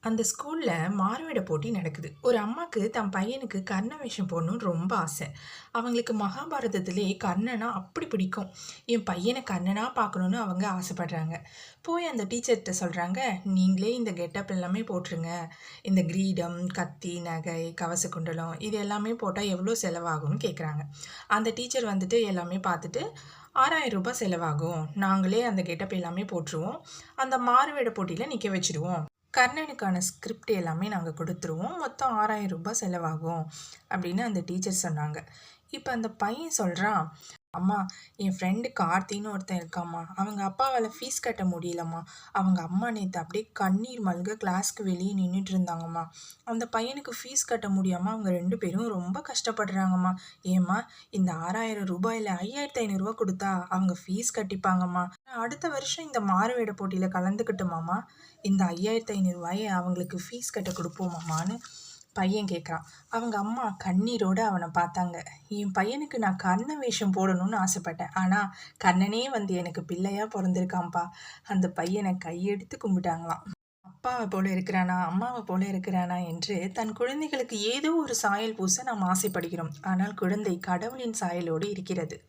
அந்த ஸ்கூல்ல மாறுவேட போட்டி நடக்குது. ஒரு அம்மாக்கு தன் பையனுக்கு கர்ண வேஷம் போடணும்னு ரொம்ப ஆசை. அவங்களுக்கு மகாபாரதத்திலே கர்ணனா அப்படி பிடிக்கும். என் பையன கர்ணனா பார்க்கணும்னு அவங்க ஆசைப்படுறாங்க. போய் அந்த டீச்சர்ட்ட சொல்றாங்க, "நீங்களே இந்த கெட்டப் எல்லாமே போட்டுருங்க. இந்த கிரீடம், கத்தி, நகை, கவச குண்டலம் இது எல்லாமே போட்டா எவ்வளோ செலவாகும்னு?" கேட்குறாங்க. அந்த டீச்சர் வந்துட்டு எல்லாமே பார்த்துட்டு, "ரூ. 6,000 செலவாகும். நாங்களே அந்த கெட்டப் எல்லாமே போட்டுருவோம். அந்த மாறுவேட போட்டியில நிக்க வச்சுடுவோம். கர்ணனுக்கான ஸ்கிரிப்ட் எல்லாமே நாங்க குடுத்துருவோம். மொத்தம் ரூ. 6,000 செலவாகும்." அப்படின்னு அந்த டீச்சர் சொன்னாங்க. இப்ப அந்த பையன் சொல்றான், "அம்மா, என் ஃப்ரெண்டு கார்த்தின்னு ஒருத்தன் இருக்காம்மா. அவங்க அப்பாவால ஃபீஸ் கட்ட முடியலம்மா. அவங்க அம்மா நேத்து அப்படியே கண்ணீர் மல்க கிளாஸ்க்கு வெளிய நின்னுட்டு இருந்தாங்கம்மா. அந்த பையனுக்கு ஃபீஸ் கட்ட முடியாம அவங்க 2 பேரும் ரொம்ப கஷ்டப்படுறாங்கம்மா. ஏம்மா, இந்த ரூ. 6,000ல ரூ. 5,500 குடுத்தா அவங்க ஃபீஸ் கட்டிப்பாங்கம்மா. நான் அடுத்த வருஷம் இந்த மாறுவேட போட்டியில கலந்துக்கட்டுமாம்மா? இந்த ரூ. 5,500 அவங்களுக்கு ஃபீஸ் கட்ட குடுப்போமாம்மான்னு?" பையன் கேட்குறான். அவங்க அம்மா கண்ணீரோட அவன பார்த்தாங்க. "என் பையனுக்கு நான் கர்ண வேஷம் போடணும்னு ஆசைப்பட்டேன். ஆனா, கர்ணனே வந்து எனக்கு பிள்ளையா பொறந்திருக்கான்ப்பா." அந்த பையன கையெடுத்து கும்பிட்டாங்களாம். அப்பாவ போல இருக்கிறானா, அம்மாவ போல இருக்கிறானா என்று தன் குழந்தைகளுக்கு ஏதோ ஒரு சாயல் பூச நாம் ஆசைப்படுகிறோம். ஆனால் குழந்தை கடவுளின் சாயலோடு இருக்கிறது.